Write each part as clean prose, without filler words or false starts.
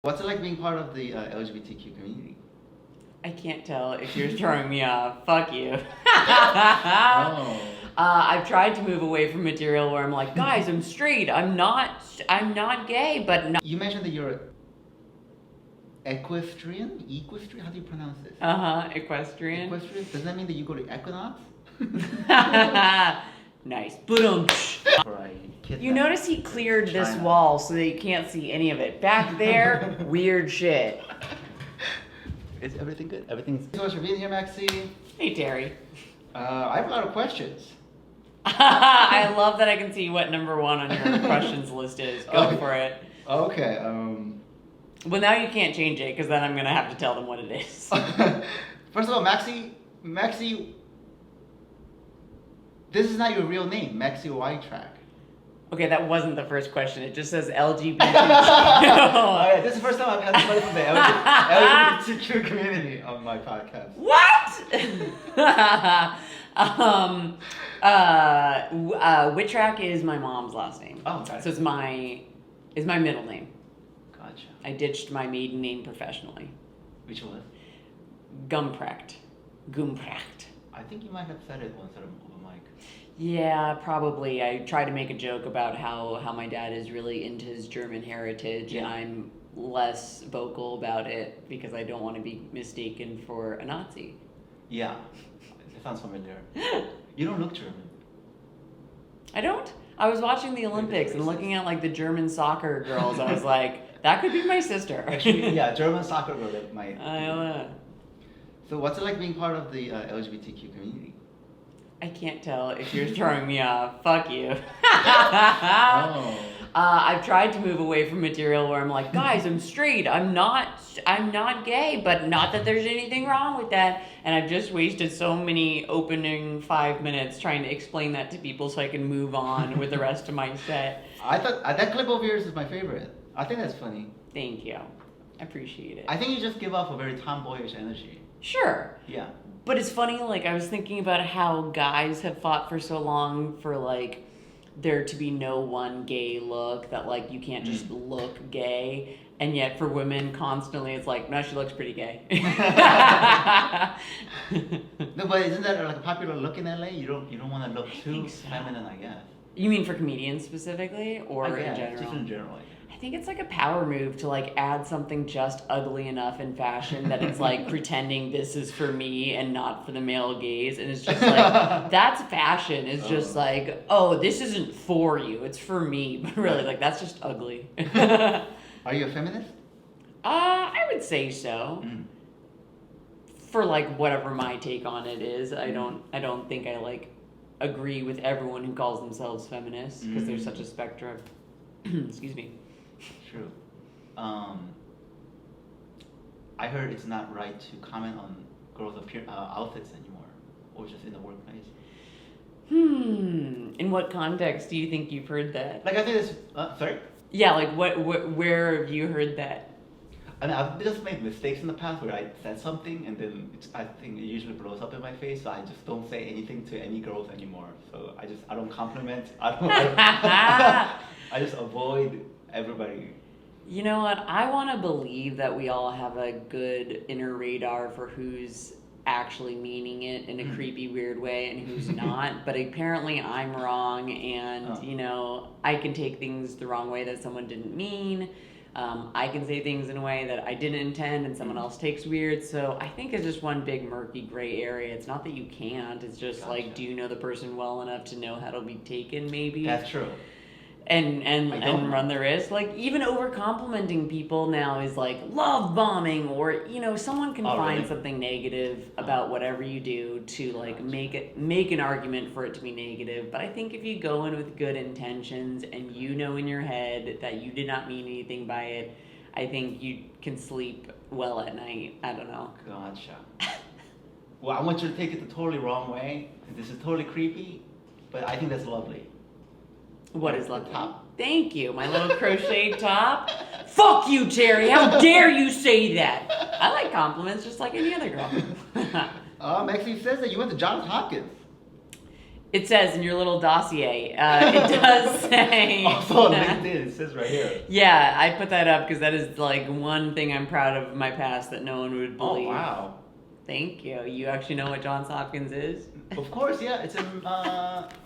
What's it like being part of the LGBTQ community? I can't tell if you're throwing me off. Fuck you. Oh. I've tried to move away from material where I'm like, guys, I'm straight. I'm not gay, but no. You mentioned that you're equestrian? Equestrian? How do you pronounce this? Equestrian. Equestrian? Does that mean that you go to Equinox? Nice. Boom. You notice he cleared this wall so that you can't see any of it. Back there, weird shit. Is everything good? Everything's good. Thanks so much for being here, Maxi. Hey, Terry. I have a lot of questions. I love that I can see what number one on your questions list is. Go for it. Okay. Well, now you can't change it because then I'm going to have to tell them what it is. First of all, Maxi, this is not your real name, Maxi Witrak. Okay, that wasn't the first question. It just says LGBTQ. Oh, yeah, this is the first time I've had somebody from the LGBTQ community on my podcast. What? Witrak is my mom's last name. Oh, okay. So it's my middle name. Gotcha. I ditched my maiden name professionally. Which was? Gumprecht. I think you might have said it once on a mic. Yeah, probably. I try to make a joke about how my dad is really into his German heritage, and I'm less vocal about it because I don't want to be mistaken for a Nazi. Yeah, it sounds familiar. You don't look German. I don't? I was watching the Olympics and looking at like the German soccer girls. I was like, that could be my sister. Actually, yeah, German soccer girl that might. I don't know. So what's it like being part of the LGBTQ community? I can't tell if you're throwing me off. Fuck you. Oh. I've tried to move away from material where I'm like, guys, I'm straight. I'm not gay, but not that there's anything wrong with that. And I've just wasted so many opening 5 minutes trying to explain that to people so I can move on with the rest of my set. I thought that clip of yours is my favorite. I think that's funny. Thank you. I appreciate it. I think you just give off a very tomboyish energy. Sure. Yeah. But it's funny, like, I was thinking about how guys have fought for so long for, like, there to be no one gay look, that, like, you can't just look gay. And yet for women, constantly, it's like, no, she looks pretty gay. No, but isn't that like a popular look in LA? You don't want to look too feminine, I guess. You mean for comedians specifically, or I guess, in general? just in general. I think it's like a power move to like add something just ugly enough in fashion that it's like pretending this is for me and not for the male gaze, and it's just like that's fashion. It's just like, oh, this isn't for you, it's for me, but really like that's just ugly. Are you a feminist? I would say so. For like whatever my take on it is. I don't think I like agree with everyone who calls themselves feminists because there's such a spectrum. Excuse me. True. I heard it's not right to comment on girls' outfits anymore, or just in the workplace. In what context do you think you've heard that? Like I think it's sorry. Yeah, like where have you heard that? I mean, I've just made mistakes in the past where I said something and then I think it usually blows up in my face, so I just don't say anything to any girls anymore. So I don't compliment. I just avoid everybody. You know what? I want to believe that we all have a good inner radar for who's actually meaning it in a creepy, weird way and who's not. But apparently I'm wrong, and, you know, I can take things the wrong way that someone didn't mean. I can say things in a way that I didn't intend and someone else takes weird. So I think it's just one big murky gray area. It's not that you can't. It's just like, do you know the person well enough to know how to be taken, maybe? That's true. And run the risk. Like, even over complimenting people now is like love bombing, or, you know, someone can find something negative about whatever you do to like make an argument for it to be negative. But I think if you go in with good intentions and you know in your head that you did not mean anything by it, I think you can sleep well at night. I don't know. Gotcha. Well, I want you to take it the totally wrong way. This is totally creepy, but I think that's lovely. What is lovely? Top. Thank you. My little crocheted top. Fuck you, Terry. How dare you say that? I like compliments just like any other girl. Maxi says that you went to Johns Hopkins. It says in your little dossier, it does say. Also on LinkedIn, it says right here. Yeah, I put that up because that is like one thing I'm proud of my past that no one would believe. Oh, wow. Thank you. You actually know what Johns Hopkins is? Of course, yeah. It's in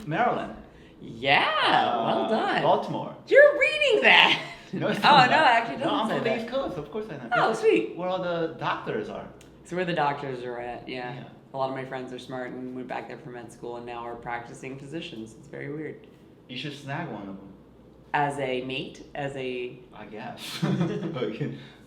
Maryland. Yeah, well done. Baltimore. You're reading that. No, it's Oh, not. no, it actually doesn't I'm say from the that. East Coast. Of course I know. Oh, It's sweet. where all the doctors are. So where the doctors are at, yeah. Yeah. A lot of my friends are smart and went back there for med school and now are practicing physicians. It's very weird. You should snag one of them. As a mate, as a... I guess.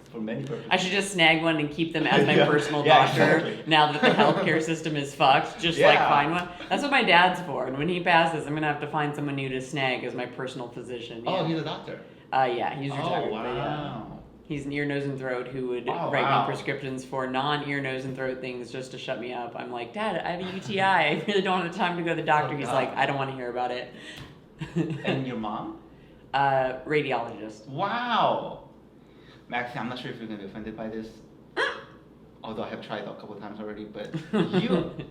For many purposes. I should just snag one and keep them as my Yeah. personal Yeah, doctor exactly. now that the healthcare system is fucked. Just like find one. That's what my dad's for. And when he passes, I'm going to have to find someone new to snag as my personal physician. Yeah. Oh, he's a doctor. Yeah, he's retired. Oh, wow. But, he's an ear, nose, and throat who would Oh, write wow. me prescriptions for non-ear, nose, and throat things just to shut me up. I'm like, Dad, I have a UTI. I really don't have the time to go to the doctor. Oh, He's God. like, I don't want to hear about it. And your mom? Radiologist. Wow. Maxi, I'm not sure if you're going to be offended by this. Although I have tried a couple of times already, but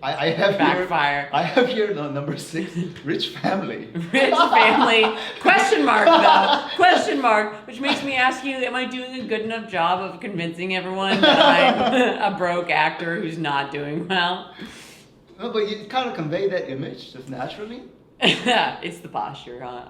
I have Backfire. I have here the number 6, rich family. Rich family, question mark though, question mark, which makes me ask you, am I doing a good enough job of convincing everyone that I'm a broke actor who's not doing well? No, but you kind of convey that image just naturally. It's the posture, huh?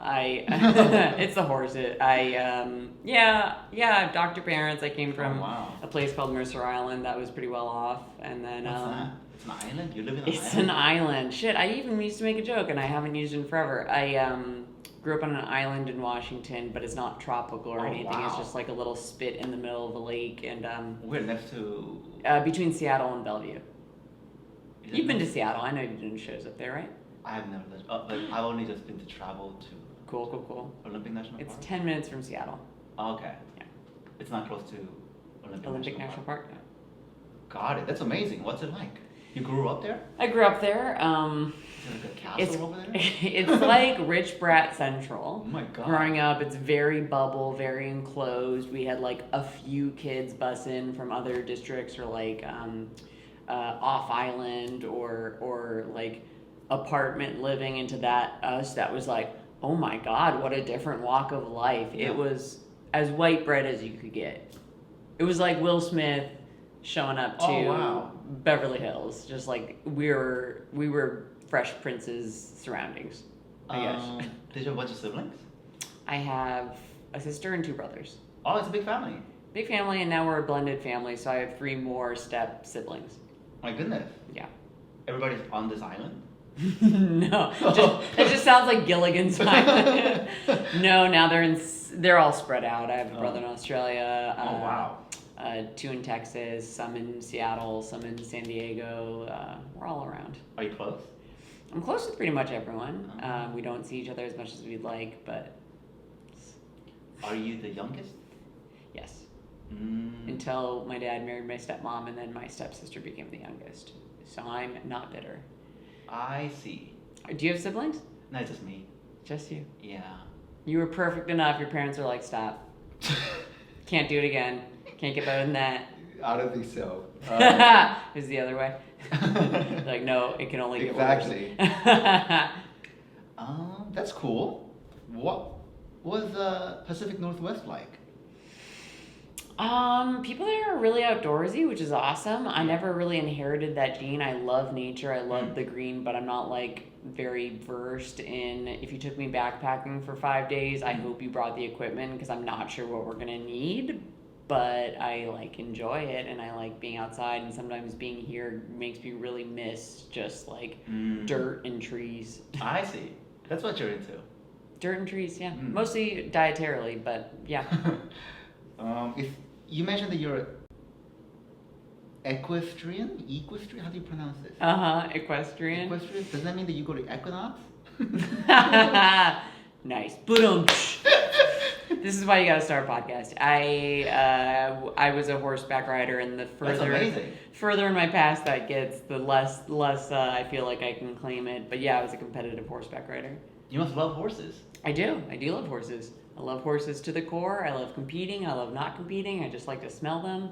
It's the horses. Yeah, I have doctor parents. I came from Oh, wow. a place called Mercer Island that was pretty well off, and then What's that? It's an island? You live in an it's island? an island. Shit, I even used to make a joke, and I haven't used it in forever. I grew up on an island in Washington, but it's not tropical or Oh, anything. wow. It's just like a little spit in the middle of a lake, and We're next to... between Seattle and Bellevue. is it You've been to next- Seattle. I know you've done shows up there, right? I have never lived... but I've only just been to travel to Cool. Olympic National It's Park. 10 minutes from Seattle. Oh, okay. Yeah. It's not close to Olympic National Park. Got it. That's amazing. What's it like? You grew up there? I grew up there. Is it like a castle It's over there? it's like Rich Brat Central. Oh my god. Growing up, it's very bubble, very enclosed. We had like a few kids bus in from other districts or like off island or like apartment living into that us that was like, oh my god, what a different walk of life. Yeah. It was as white bread as you could get. It was like Will Smith showing up to Oh, wow. Beverly Hills, just like we were Fresh Prince's surroundings, I guess. Did you have a bunch of siblings? I have a sister and 2 brothers. Oh, it's a big family. Big family, and now we're a blended family, so I have 3 more step siblings. My goodness. Yeah. Everybody's on this island? No, it just sounds like Gilligan's Island. No, now they're all spread out. I have a brother in Australia. Oh, wow. 2 in Texas, some in Seattle, some in San Diego. We're all around. Are you close? I'm close with pretty much everyone. We don't see each other as much as we'd like, but Are you the youngest? yes. Mm. Until my dad married my stepmom, and then my stepsister became the youngest. So I'm not bitter. I see. Do you have siblings? No, it's just me. Just you. Yeah. You were perfect enough. Your parents are like, stop. Can't do it again. Can't get better than that. I don't think so. It was the other way. Like, no, it can only get Exactly. worse. That's cool. What was Pacific Northwest like? People there are really outdoorsy, which is awesome. I never really inherited that gene. I love nature. I love the green, but I'm not like very versed in. If you took me backpacking for 5 days, I hope you brought the equipment because I'm not sure what we're gonna need. But I like enjoy it, and I like being outside. And sometimes being here makes me really miss just like dirt and trees. I see. That's what you're into. Dirt and trees, yeah. Mostly dietarily, but yeah. If you mentioned that you're equestrian? Equestrian? How do you pronounce this? Equestrian. Equestrian? Does that mean that you go to Equinox? Nice. Boom. This is why you gotta start a podcast. I was a horseback rider, and the That's amazing. further in my past that gets, the less I feel like I can claim it. But yeah, I was a competitive horseback rider. You must love horses. I do love horses. I love horses to the core. I love competing. I love not competing. I just like to smell them.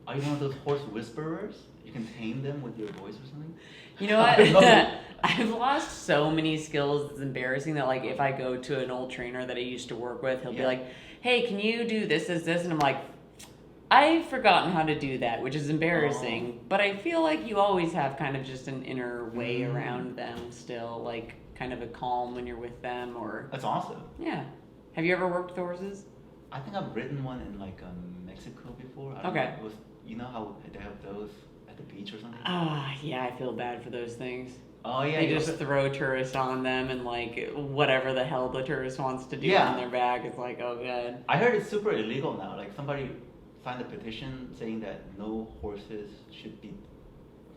Are you one of those horse whisperers? You can tame them with your voice or something? You know what? I don't know. I've lost so many skills. It's embarrassing that like if I go to an old trainer that I used to work with, he'll be like, "Hey, can you do this, and I'm like, "I've forgotten how to do that," which is embarrassing. But I feel like you always have kind of just an inner way around them still, like kind of a calm when you're with them, or That's awesome. yeah. Have you ever worked with horses? I think I've ridden one in like Mexico before. I don't Okay. know. It was, you know how they have those at the beach or something? Ah, yeah, I feel bad for those things. Oh yeah. They you just also- throw tourists on them and like whatever the hell the tourist wants to do Yeah. on their back. It's like, oh god. I heard it's super illegal now. Like somebody signed a petition saying that no horses should be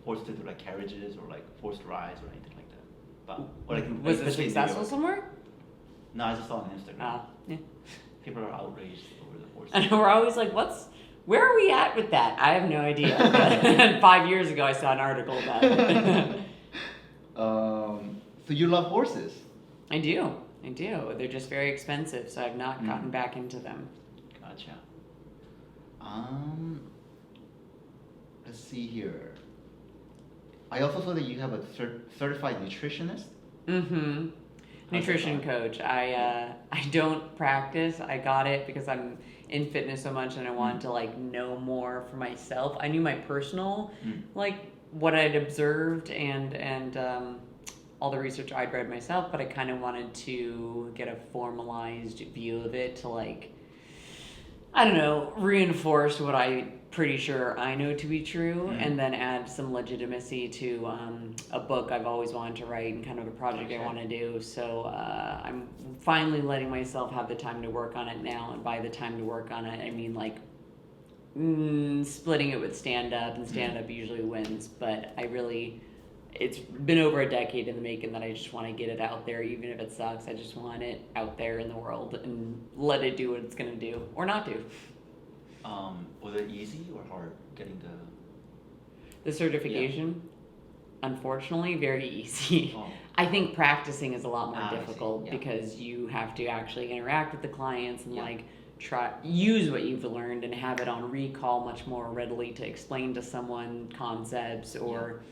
forced to do like carriages or like forced rides or anything like that. But or like Was it especially in New successful York. somewhere? No, I just saw it on Instagram. Ah, yeah. People are outraged over the horses. And we're always like, where are we at with that? I have no idea. But 5 years ago, I saw an article about it. So you love horses? I do. They're just very expensive, so I've not gotten back into them. Gotcha. Let's see here. I also saw that you have a certified nutritionist. Mm-hmm. Nutrition coach. I don't practice. I got it because I'm in fitness so much and I wanted to like know more for myself. I knew my personal, like what I'd observed and all the research I'd read myself, but I kind of wanted to get a formalized view of it to like, I don't know, reinforce what I'm pretty sure I know to be true, and then add some legitimacy to a book I've always wanted to write and kind of a project I want to do. So I'm finally letting myself have the time to work on it now, and by the time to work on it, I mean like splitting it with stand-up, and stand-up usually wins, but it's been over a decade in the making that I just want to get it out there, even if it sucks. I just want it out there in the world and let it do what it's going to do, or not do. Was it easy or hard getting The certification, unfortunately, very easy. Oh. I think practicing is a lot more I see, difficult yeah. because you have to actually interact with the clients and Yeah. like use what you've learned and have it on recall much more readily to explain to someone concepts or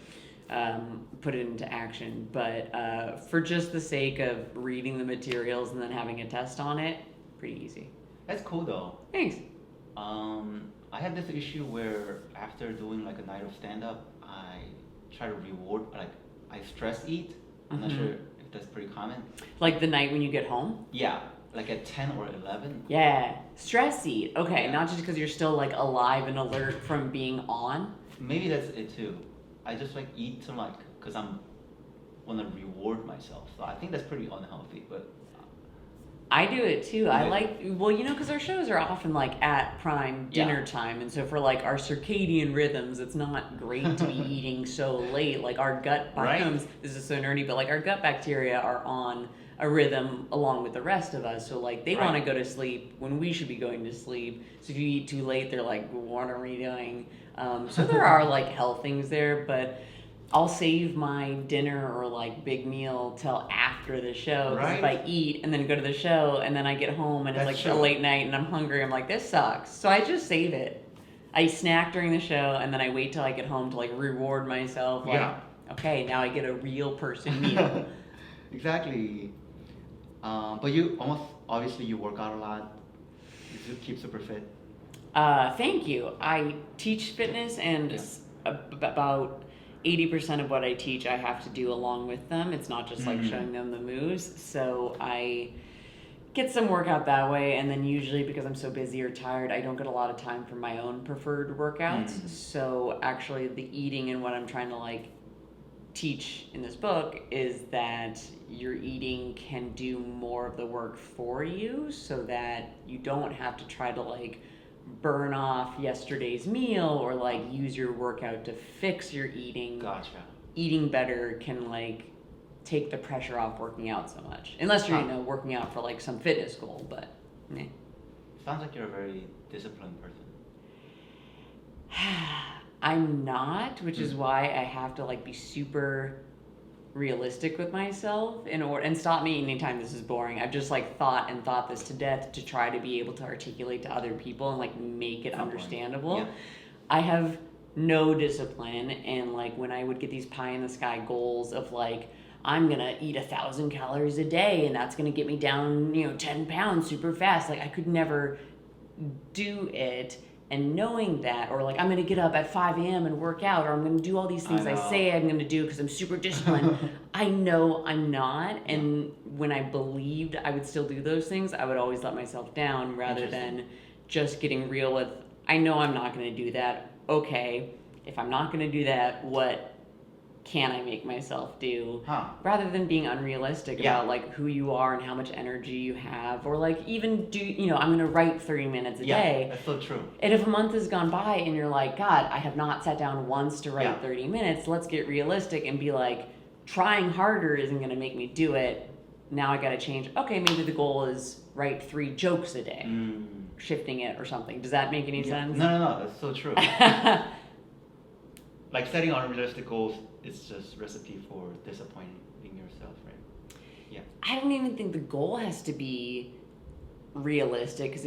put it into action. But for just the sake of reading the materials and then having a test on it, pretty easy. That's cool though. Thanks. I had this issue where after doing like a night of stand-up, I try to I stress eat. I'm not sure if that's pretty common. Like the night when you get home? Yeah, like at 10 or 11. Yeah. Stress eat. Okay, Yeah. not just because you're still like alive and alert from being on. Maybe that's it too. I just like eat to like, cause I'm want to reward myself. So I think that's pretty unhealthy, but I do it too. I Yeah. like, well, you know, because our shows are often like at prime dinner time. And so for like our circadian rhythms, it's not great to be eating so late. Like our gut Right. biomes, this is so nerdy, but like our gut bacteria are on a rhythm along with the rest of us. So like they Right. want to go to sleep when we should be going to sleep. So if you eat too late, they're like, what are we doing? So there are like health things there, but I'll save my dinner or like big meal till after the show. 'Cause if Right. I eat and then go to the show and then I get home and it's That's like a true. late night and I'm hungry, I'm like, this sucks. So I just save it. I snack during the show and then I wait till I get home to like reward myself. Like, Yeah. okay, now I get a real person meal. Exactly. But you obviously you work out a lot. You keep super fit. Thank you. I teach fitness and about 80% of what I teach I have to do along with them. It's not just like showing them the moves. So I get some workout that way, and then usually because I'm so busy or tired, I don't get a lot of time for my own preferred workouts. So actually the eating and what I'm trying to like teach in this book is that your eating can do more of the work for you so that you don't have to try to like burn off yesterday's meal or like use your workout to fix your eating. Gotcha. Eating better can like take the pressure off working out so much. Unless you're, working out for like some fitness goal, but Sounds like you're a very disciplined person. I'm not, which is why I have to like be super realistic with myself and stop me anytime this is boring. I've just like thought this to death to try to be able to articulate to other people and like make it understandable. I have no discipline, and like when I would get these pie in the sky goals of like, I'm gonna eat 1,000 calories a day and that's gonna get me down, 10 pounds super fast. Like I could never do it. And knowing that, or like I'm gonna get up at 5 a.m. and work out, or I'm gonna do all these things I say I'm gonna do because I'm super disciplined. I know I'm not, and when I believed I would still do those things, I would always let myself down rather than just getting real with, I know I'm not gonna do that. Okay, if I'm not gonna do that, what can I make myself do? Rather than being unrealistic about like who you are and how much energy you have, or like even do, I'm gonna write 30 minutes a day. That's so true. And if a month has gone by and you're like, God, I have not sat down once to write 30 minutes, let's get realistic and be like, trying harder isn't gonna make me do it. Now I gotta change. Okay, maybe the goal is write 3 jokes a day. Shifting it or something. Does that make any sense? No, that's so true. Like setting unrealistic goals is just recipe for disappointing yourself, right? Yeah. I don't even think the goal has to be realistic, because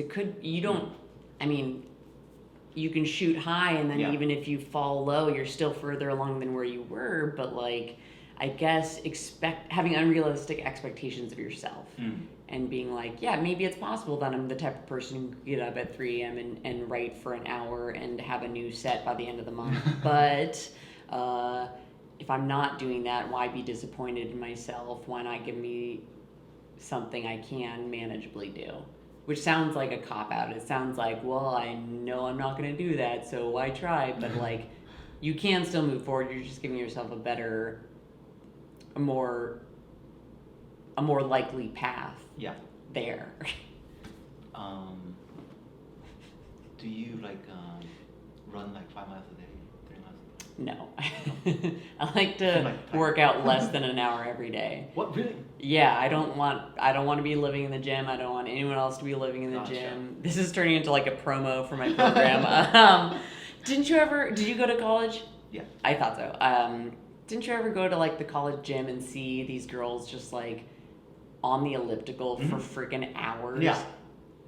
you can shoot high and then even if you fall low, you're still further along than where you were, but like, I guess having unrealistic expectations of yourself and being like, maybe it's possible that I'm the type of person who can get up at 3 a.m. and write for an hour and have a new set by the end of the month. But if I'm not doing that, why be disappointed in myself? Why not give me something I can manageably do? Which sounds like a cop-out. It sounds like, well, I know I'm not going to do that, so why try? But like, you can still move forward. You're just giving yourself a more likely path there. Do you run 5 miles a day, 3 miles a day? No. I like to work out less than an hour every day. What, really? Yeah, I don't want to be living in the gym. I don't want anyone else to be living in the gym. This is turning into like a promo for my program. Did you go to college? Yeah. I thought so. Didn't you ever go to like the college gym and see these girls just like on the elliptical for freaking hours? Yeah.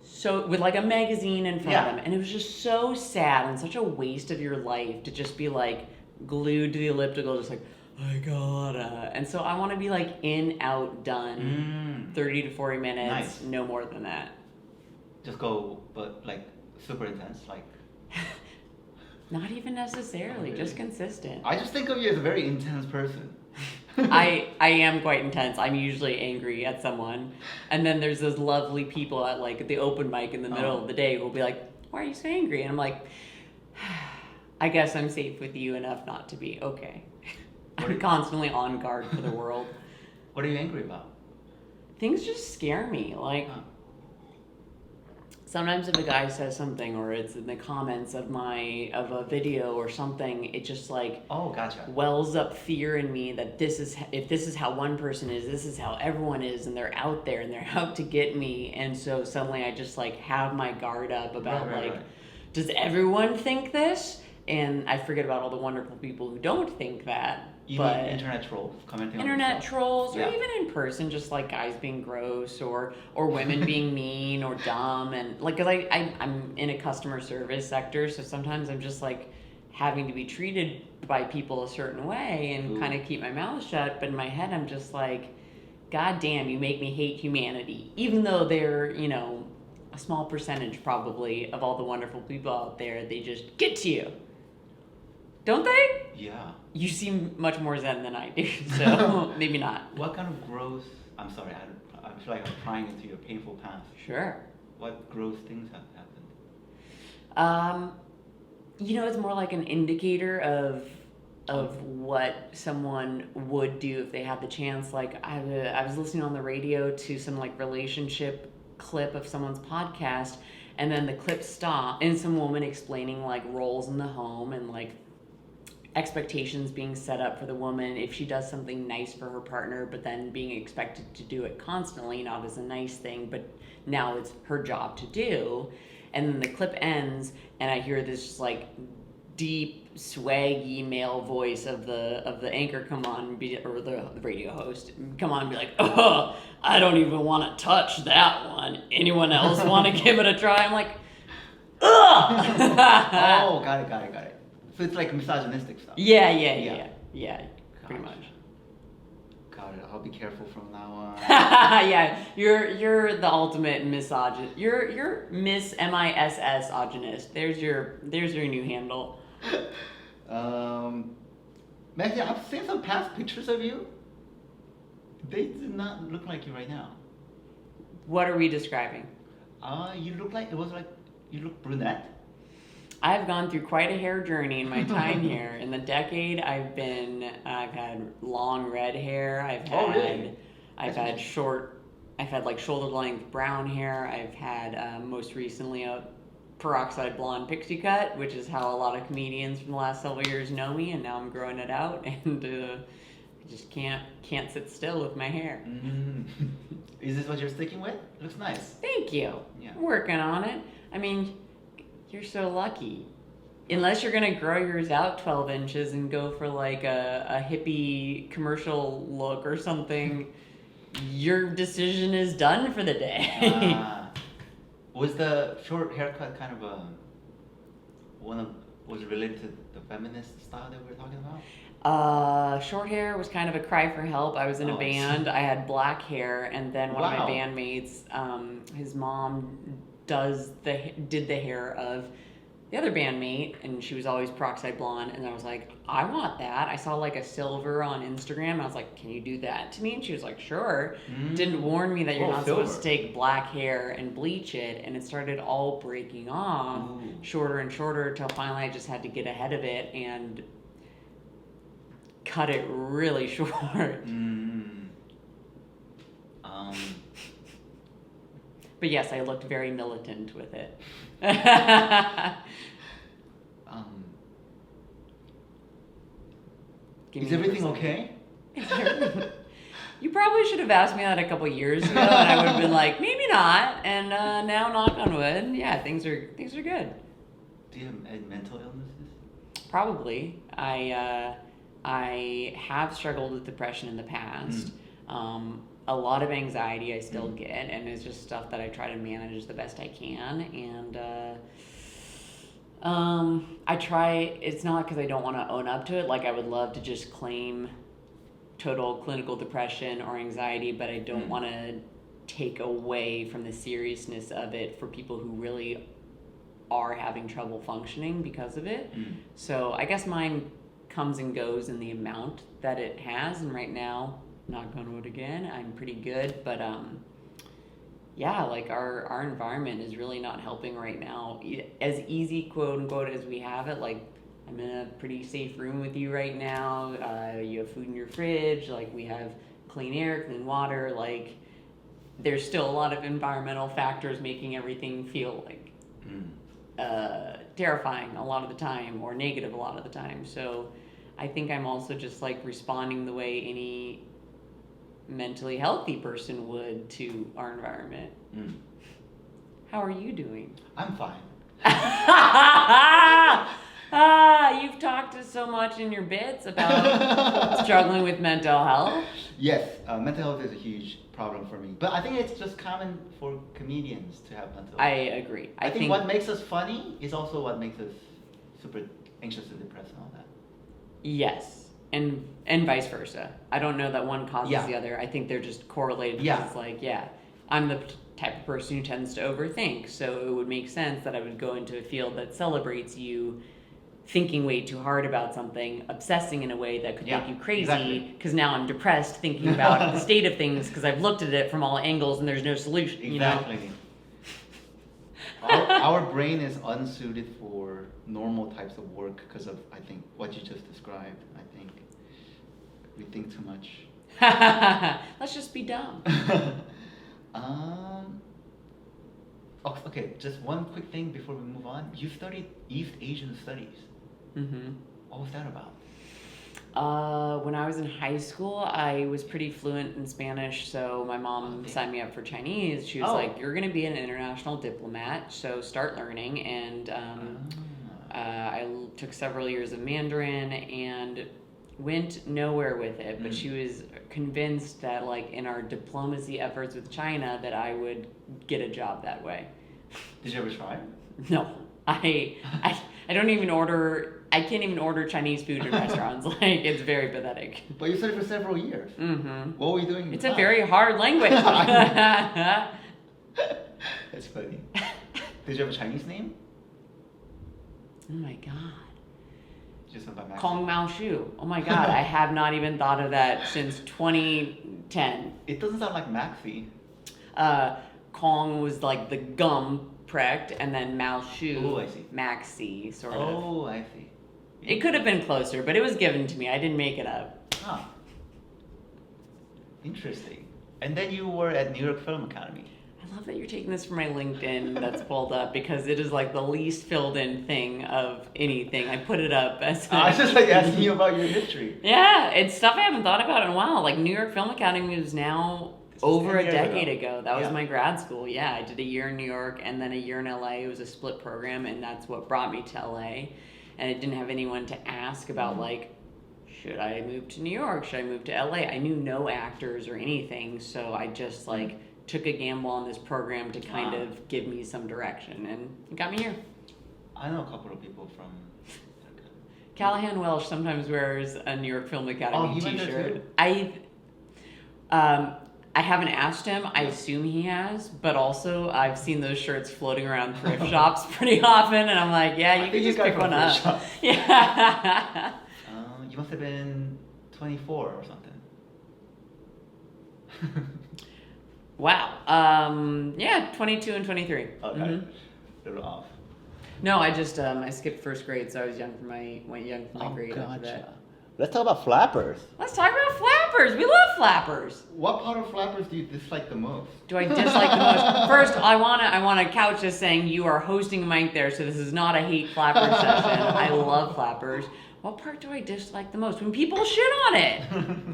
So with like a magazine in front of them, and it was just so sad and such a waste of your life to just be like glued to the elliptical, just like, I gotta. And so I want to be like in, out, done, 30 to 40 minutes, no more than that. Just go, but like super intense, like. Not even necessarily, just consistent. I just think of you as a very intense person. I am quite intense. I'm usually angry at someone. And then there's those lovely people at like the open mic in the middle of the day who will be like, why are you so angry? And I'm like, I guess I'm safe with you enough not to be. Okay. I'm constantly on guard for the world. What are you angry about? Things just scare me. Like, sometimes if a guy says something, or it's in the comments of a video or something, it just like wells up fear in me that if this is how one person is, this is how everyone is, and they're out there and they're out to get me. And so suddenly I just like have my guard up about does everyone think this? And I forget about all the wonderful people who don't think that. You mean internet trolls commenting on internet trolls, or even in person, just like guys being gross or women being mean or dumb, and like, cause I'm in a customer service sector, so sometimes I'm just like having to be treated by people a certain way and kind of keep my mouth shut. But in my head, I'm just like, God damn, you make me hate humanity, even though they're a small percentage probably of all the wonderful people out there. They just get to you. Don't they? Yeah. You seem much more zen than I do, so maybe not. What kind of gross... I'm sorry, I feel like I'm prying into your painful past. Sure. What gross things have happened? It's more like an indicator of what someone would do if they had the chance. Like, I was listening on the radio to some like relationship clip of someone's podcast, and then the clip stopped, and some woman explaining like roles in the home and like expectations being set up for the woman if she does something nice for her partner, but then being expected to do it constantly, not as a nice thing, but now it's her job to do. And then the clip ends, and I hear this like deep, swaggy male voice of the anchor come on, or the radio host come on and be like, oh, I don't even want to touch that one. Anyone else want to give it a try? I'm like, Oh, got it. So it's like misogynistic stuff. Yeah, pretty Gotcha. much. Got it. I'll be careful from now on. Yeah, you're the ultimate misogynist. You're Miss MISS-ogynist. There's your new handle. Maxi, I've seen some past pictures of you. They do not look like you right now. What are we describing? You look like you look brunette. I've gone through quite a hair journey in my time here. In the decade, I've had long red hair. I've had like shoulder length brown hair. I've had most recently a peroxide blonde pixie cut, which is how a lot of comedians from the last several years know me, and now I'm growing it out, and I just can't sit still with my hair. Mm-hmm. Is this what you're sticking with? Looks nice. Thank you. Yeah. I'm working on it. I mean, you're so lucky. Unless you're gonna grow yours out 12 inches and go for like a hippie commercial look or something, your decision is done for the day. Was the short haircut kind of was it related to the feminist style that we were talking about? Short hair was kind of a cry for help. I was in a band. I had black hair, and then one of my bandmates, his mom did the hair of the other bandmate, and she was always peroxide blonde, and I was like, I want that. I saw like a silver on Instagram, and I was like, can you do that to me? And she was like, sure. Didn't warn me that you're not supposed to take black hair and bleach it, and it started all breaking off, shorter and shorter, till finally I just had to get ahead of it and cut it really short. But yes, I looked very militant with it. Is everything okay? You probably should have asked me that a couple years ago, and I would have been like, maybe not. And now, knock on wood, yeah, things are good. Do you have any mental illnesses? Probably. I have struggled with depression in the past. A lot of anxiety I still get, and it's just stuff that I try to manage the best I can. And I try. It's not because I don't want to own up to it. Like, I would love to just claim total clinical depression or anxiety, but I don't want to take away from the seriousness of it for people who really are having trouble functioning because of it. So I guess mine comes and goes in the amount that it has, and right now, knock on wood again, I'm pretty good, but yeah, like our environment is really not helping right now. As easy, quote unquote, as we have it, like, I'm in a pretty safe room with you right now. You have food in your fridge, like, we have clean air, clean water, like, there's still a lot of environmental factors making everything feel like terrifying a lot of the time, or negative a lot of the time. So I think I'm also just like responding the way any mentally healthy person would to our environment. How are you doing? I'm fine. You've talked so much in your bits about struggling with mental health. Yes, mental health is a huge problem for me. But I think it's just common for comedians to have mental health. I agree. I think what makes us funny is also what makes us super anxious and depressed and all that. Yes. And vice versa. I don't know that one causes the other. I think they're just correlated because it's like, I'm the type of person who tends to overthink, so it would make sense that I would go into a field that celebrates you thinking way too hard about something, obsessing in a way that could make you crazy, because now I'm depressed thinking about the state of things because I've looked at it from all angles and there's no solution. Exactly. You know? Our brain is unsuited for normal types of work because of, I think, what you just described. I think we think too much. Let's just be dumb. Okay, just one quick thing before we move on. You studied East Asian Studies. What was that about? When I was in high school, I was pretty fluent in Spanish, so my mom signed me up for Chinese. She was like, you're going to be an international diplomat, so start learning. And I took several years of Mandarin and went nowhere with it, but she was convinced that, like, in our diplomacy efforts with China, that I would get a job that way. Did you ever try? No. I don't even order. I can't even order Chinese food in restaurants. Like, it's very pathetic. But you said it for several years. Mm-hmm. What were you doing? It's a very hard language. That's funny. Did you have a Chinese name? Oh my god. Just went by Maxi. Kong Mao Shu. Oh my god, I have not even thought of that since 2010. It doesn't sound like Maxi. Kong was like the gum prect, and then Mao Shu, Oh, I see. Maxi, sort of. Oh, I see. It could have been closer, but it was given to me. I didn't make it up. Ah. Interesting. And then you were at New York Film Academy. I love that you're taking this from my LinkedIn that's pulled up, because it is like the least filled in thing of anything. I put it up as I was just like asking you about your history. Yeah, it's stuff I haven't thought about in a while. Like, New York Film Academy was now over a decade ago. That was my grad school. Yeah, I did a year in New York and then a year in LA. It was a split program, and that's what brought me to LA. And I didn't have anyone to ask about, like, should I move to New York? Should I move to LA? I knew no actors or anything, so I just, like, took a gamble on this program to kind of give me some direction, and it got me here. I know a couple of people from... Callahan Welsh sometimes wears a New York Film Academy he went there t-shirt. I haven't asked him. I assume he has, but also I've seen those shirts floating around thrift shops pretty often, and I'm like, yeah, you can just pick one up. Yeah. You must have been 24 or something. Wow. Yeah, 22 and 23. Okay. Mm-hmm. A little off. No, I just I skipped first grade, so I was went young for my grade after that. Let's talk about flappers. Let's talk about flappers. We love flappers. What part of flappers do you dislike the most? Do I dislike the most? First, I wanna couch this saying you are hosting a mic there, so this is not a hate flapper session. I love flappers. What part do I dislike the most? When people shit on it.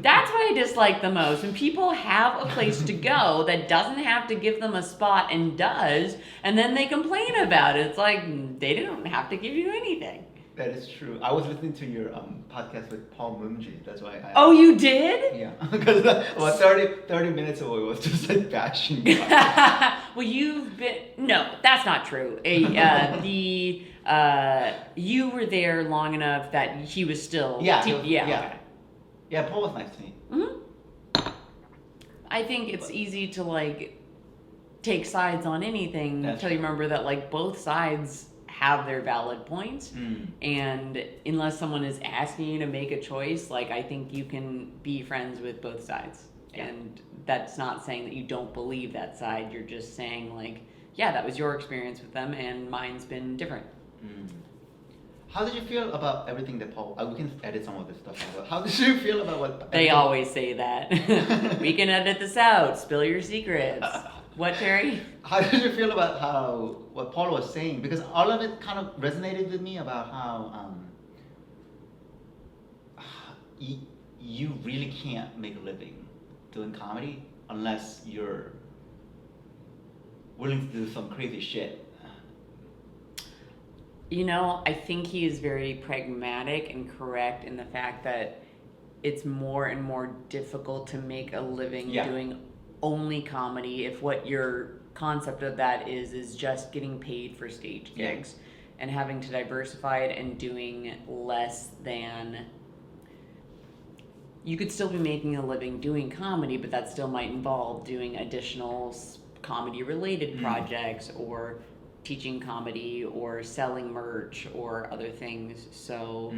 That's what I dislike the most. When people have a place to go that doesn't have to give them a spot and does, and then they complain about it. It's like, they didn't have to give you anything. That is true. I was listening to your podcast with Paul Mumji. That's why I... Oh, you did? Yeah. Because 30 minutes ago, it was just like bashing. Well, you've been... No, that's not true. You were there long enough that he was still... Yeah. Okay. Yeah, Paul was nice to me. Mm-hmm. I think it's easy to, like, take sides on anything until you remember that, like, both sides have their valid points. And unless someone is asking you to make a choice, like, I think you can be friends with both sides. Yeah. And that's not saying that you don't believe that side. You're just saying, like, yeah, that was your experience with them and mine's been different. How did you feel about everything that Paul... we can edit some of this stuff out. How did you feel about what... They always say that. We can edit this out. Spill your secrets. What, Terry? How did you feel about what Paul was saying? Because all of it kind of resonated with me about how you really can't make a living doing comedy unless you're willing to do some crazy shit. You know, I think he is very pragmatic and correct in the fact that it's more and more difficult to make a living doing only comedy if what your concept of that is just getting paid for stage gigs and having to diversify it and doing less than... You could still be making a living doing comedy, but that still might involve doing additional comedy-related projects or teaching comedy or selling merch or other things. So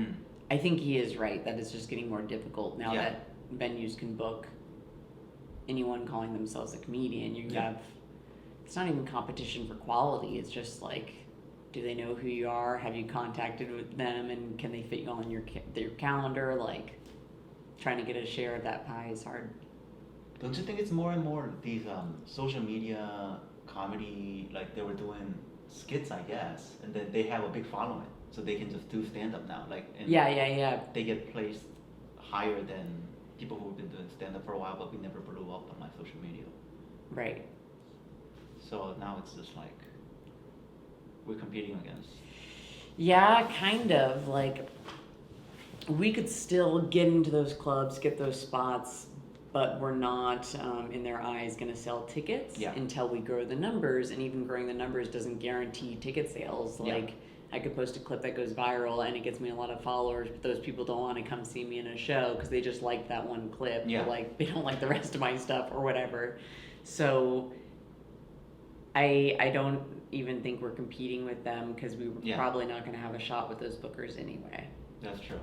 I think he is right that it's just getting more difficult now that venues can book anyone calling themselves a comedian. You have, it's not even competition for quality. It's just like, do they know who you are? Have you contacted with them, and can they fit you on their calendar? Like, trying to get a share of that pie is hard. Don't you think it's more and more these social media comedy, like they were doing skits, I guess, and then they have a big following, so they can just do stand-up now. Like, and they get placed higher than people who've been doing stand-up for a while, but we never blew up on like social media. Right. So now it's just like we're competing against. Yeah, kind of. Like, we could still get into those clubs, get those spots, but we're not, in their eyes, going to sell tickets until we grow the numbers. And even growing the numbers doesn't guarantee ticket sales. Like, I could post a clip that goes viral and it gets me a lot of followers, but those people don't want to come see me in a show because they just like that one clip. Or like, they don't like the rest of my stuff or whatever. So I don't even think we're competing with them because we were probably not going to have a shot with those bookers anyway. That's true.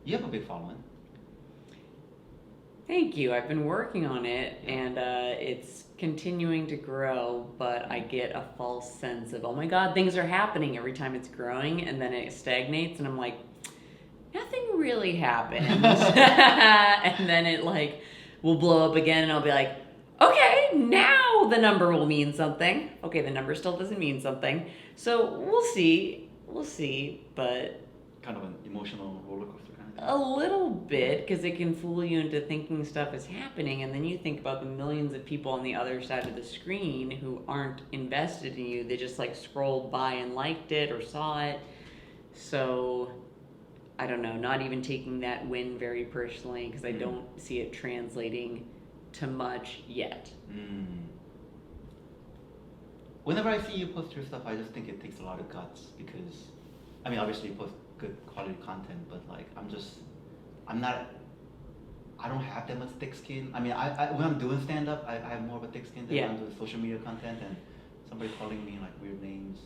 You have a big following. Thank you. I've been working on it, and it's continuing to grow, but I get a false sense of, oh my God, things are happening every time it's growing, and then it stagnates, and I'm like, nothing really happened. And then it like will blow up again, and I'll be like, okay, now the number will mean something. Okay, the number still doesn't mean something. So we'll see, but... Kind of an emotional roller coaster kind of thing. A little bit, because it can fool you into thinking stuff is happening, and then you think about the millions of people on the other side of the screen who aren't invested in you. They just like scrolled by and liked it or saw it. So, I don't know, not even taking that win very personally, because I don't see it translating to much yet. Whenever I see you post your stuff, I just think it takes a lot of guts, because, I mean, obviously you post good quality content, but like, I don't have that much thick skin. I mean, I when I'm doing stand-up, I have more of a thick skin than when I'm doing social media content, and somebody calling me like weird names.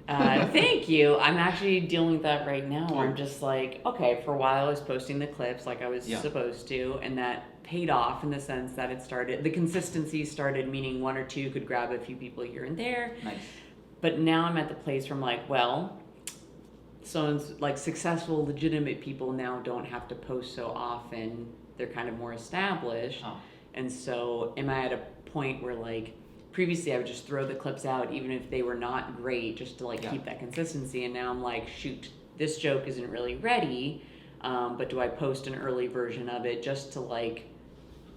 Thank you. I'm actually dealing with that right now, where I'm just like, okay, for a while I was posting the clips like I was supposed to, and that paid off in the sense that the consistency started, meaning one or two could grab a few people here and there. Nice. But now I'm at the place where I'm like, well, so like successful, legitimate people now don't have to post so often. They're kind of more established. And so am I at a point where like, previously I would just throw the clips out even if they were not great, just to like keep that consistency, and now I'm like, shoot, this joke isn't really ready, but do I post an early version of it just to like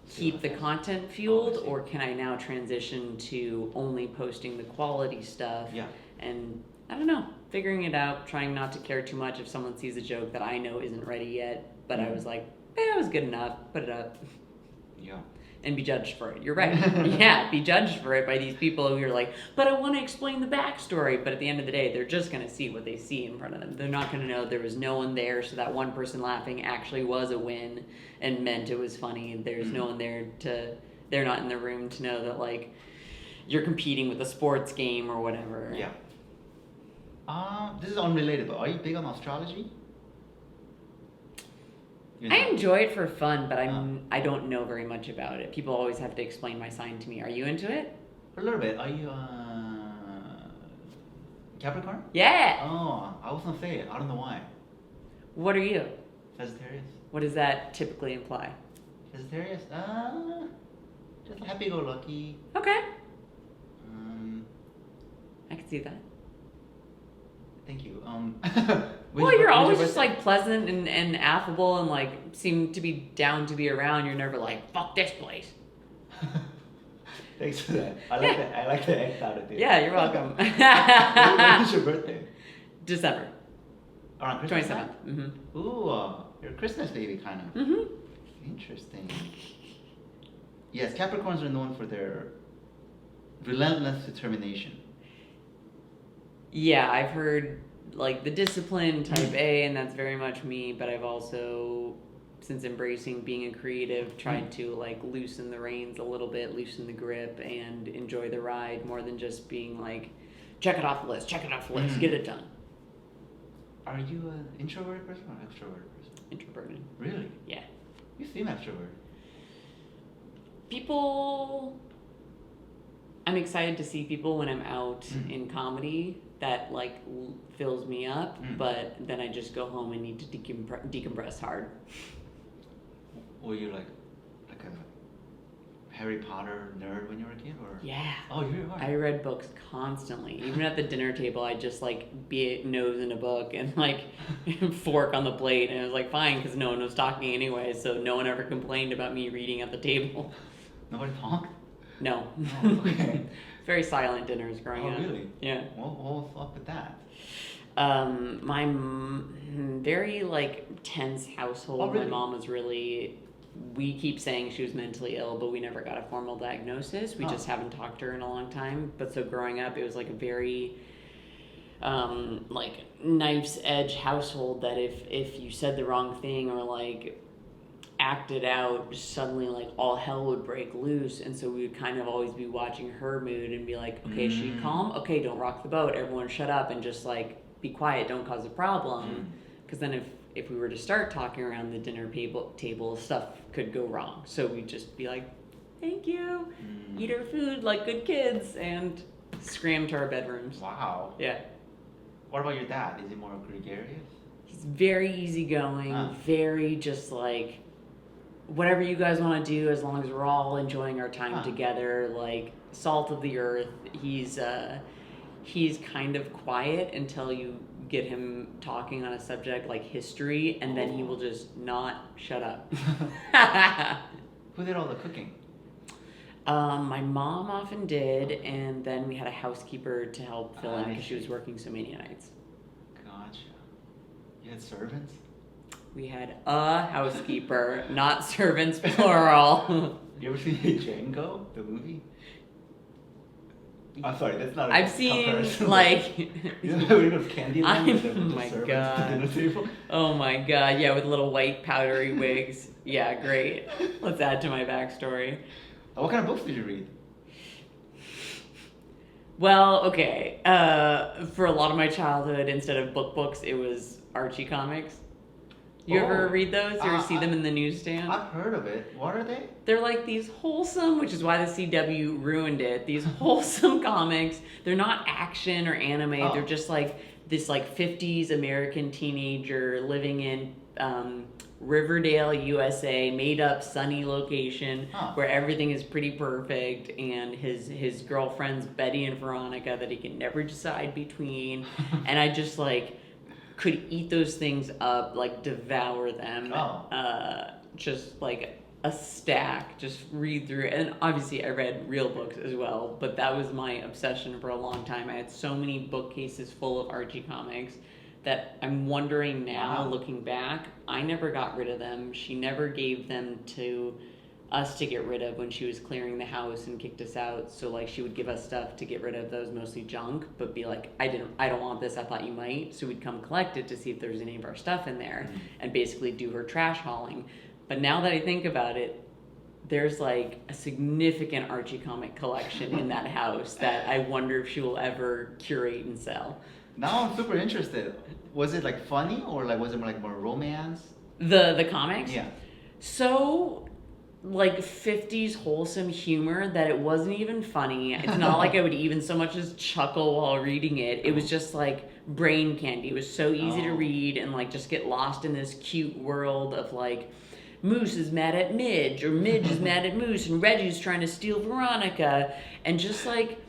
keep the content fueled, or can I now transition to only posting the quality stuff? And I don't know, figuring it out, trying not to care too much if someone sees a joke that I know isn't ready yet, but I was like, it was good enough, put it up. And be judged for it. You're right. Be judged for it by these people who are like, but I want to explain the backstory. But at the end of the day, they're just going to see what they see in front of them. They're not going to know there was no one there, so that one person laughing actually was a win and meant it was funny. There's no one there they're not in the room to know that, like, you're competing with a sports game or whatever. This is unrelated, but are you big on astrology? I enjoy it for fun, but I don't know very much about it. People always have to explain my sign to me. Are you into it? A little bit. Are you Capricorn? Yeah. Oh, I was gonna say it. I don't know why. What are you? Sagittarius. What does that typically imply? Sagittarius? Just happy-go-lucky. Okay. I can see that. Thank you. Well, you're always just like pleasant and affable and like seem to be down to be around. You're never like, fuck this place. Thanks for that. I like the X attitude. Yeah, you're welcome. When is your birthday? December. Around Christmas 27th. time? Ooh, you're a Christmas baby kind of. Interesting. Yes, Capricorns are known for their relentless determination. Yeah, I've heard like the discipline type A, and that's very much me, but I've also, since embracing being a creative, tried to like loosen the reins a little bit, loosen the grip, and enjoy the ride more than just being like, check it off the list, get it done. Are you an introverted person or an extroverted person? Introverted. Really? Yeah. You seem extroverted. I'm excited to see people when I'm out in comedy. That like fills me up, but then I just go home and need to decompress hard. Were you like a Harry Potter nerd when you were a kid, or? Yeah. Oh, you are. I read books constantly. Even at the dinner table, I just like be nose in a book and like fork on the plate, and it was like fine because no one was talking anyway, so no one ever complained about me reading at the table. Nobody talked? No. Oh, okay. Very silent dinners growing up. Oh, really? Yeah. What was up with that? Very like tense household. Oh, really? My mom was really. We keep saying she was mentally ill, but we never got a formal diagnosis. We just haven't talked to her in a long time. But so growing up, it was like a very like knife's edge household that if you said the wrong thing or like acted out, suddenly like all hell would break loose. And so we would kind of always be watching her mood and be like, okay, is she calm? Okay, don't rock the boat. Everyone shut up and just like be quiet. Don't cause a problem. Because then if we were to start talking around the dinner table, stuff could go wrong. So we'd just be like, thank you, eat our food like good kids, and scram to our bedrooms. Wow. Yeah. What about your dad? Is he more gregarious? He's very easygoing, very just like, whatever you guys want to do, as long as we're all enjoying our time together, like salt of the earth. He's kind of quiet until you get him talking on a subject like history, and then he will just not shut up. Who did all the cooking? My mom often did, and then we had a housekeeper to help fill in because she was working so many nights. Gotcha. You had servants? We had a housekeeper, not servants, plural. You ever seen Django, the movie? I'm sorry, that's not a I've seen, comparison. like... You know when you go to Candyland with the my servants God. at the dinner table? Oh my god, yeah, with little white powdery wigs. Yeah, great. Let's add to my backstory. What kind of books did you read? Well, okay. For a lot of my childhood, instead of books, it was Archie comics. You ever read those? You ever see them in the newsstand? I've heard of it. What are they? They're like these wholesome, which is why the CW ruined it. These wholesome comics. They're not action or anime. They're just like this like 50s American teenager living in Riverdale, USA, made up sunny location where everything is pretty perfect, and his girlfriends Betty and Veronica that he can never decide between. And I just like could eat those things up, like devour them. Just like a stack, just read through. And obviously I read real books as well, but that was my obsession for a long time. I had so many bookcases full of Archie comics that I'm wondering now, looking back, I never got rid of them. She never gave them to us to get rid of when she was clearing the house and kicked us out. So like she would give us stuff to get rid of that was mostly junk, but be like, I don't want this, I thought you might. So we'd come collect it to see if there was any of our stuff in there and basically do her trash hauling. But now that I think about it, there's like a significant Archie comic collection in that house that I wonder if she will ever curate and sell. Now I'm super interested. Was it like funny or like was it like more romance? The comics? Yeah. So like 50s wholesome humor that it wasn't even funny. It's not like I would even so much as chuckle while reading it. It was just like brain candy. It was so easy to read and like just get lost in this cute world of like Moose is mad at Midge, or Midge is mad at Moose, and Reggie's trying to steal Veronica. And just like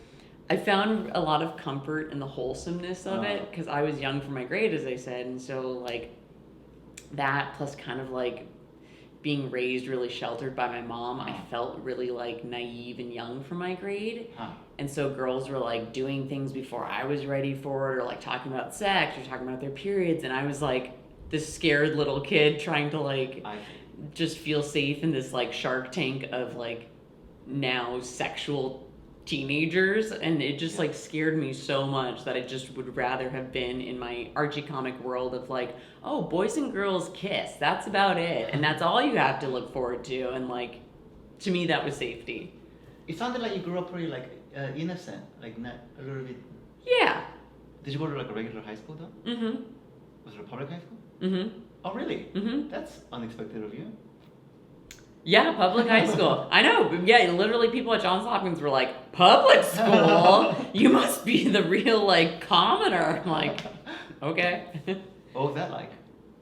I found a lot of comfort in the wholesomeness of it because I was young for my grade, as I said, and so like that plus kind of like being raised really sheltered by my mom, I felt really like naive and young for my grade. And so girls were like doing things before I was ready for it, or like talking about sex or talking about their periods, and I was like this scared little kid trying to like just feel safe in this like Shark Tank of like now sexual teenagers, and it just like scared me so much that I just would rather have been in my Archie comic world of like, oh, boys and girls kiss, that's about it, and that's all you have to look forward to, and like to me that was safety. It sounded like you grew up pretty like innocent, like not a little bit. Yeah. Did you go to like a regular high school though? Mm-hmm. Was it a public high school? Mm-hmm. Oh really? Mm-hmm. That's unexpected of you. Yeah, public high school. I know. Yeah, literally people at Johns Hopkins were like, public school? You must be the real, like, commoner. I'm like, okay. What was that like?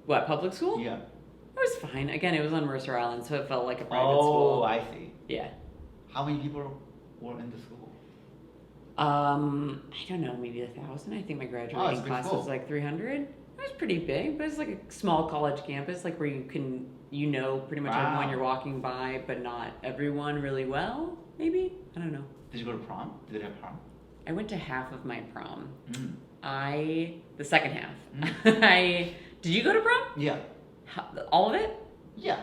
What, public school? Yeah. It was fine. Again, it was on Mercer Island, so it felt like a private school. Oh, I see. Yeah. How many people were in the school? I don't know, maybe 1,000. I think my graduating class was like 300. It was pretty big, but it's like a small college campus, like where you can, pretty much everyone you're walking by, but not everyone really well, maybe? I don't know. Did you go to prom? Did it have prom? I went to half of my prom. The second half. Did you go to prom? Yeah. All of it? Yeah.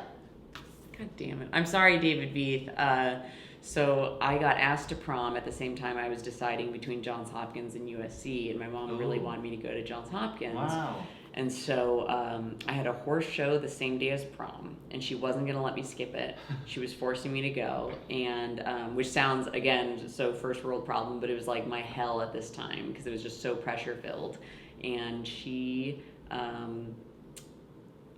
God damn it. I'm sorry, David Veith. So I got asked to prom at the same time I was deciding between Johns Hopkins and USC, and my mom really wanted me to go to Johns Hopkins. Wow. And so I had a horse show the same day as prom, and she wasn't going to let me skip it. She was forcing me to go, and which sounds, again, so first world problem, but it was like my hell at this time because it was just so pressure filled. And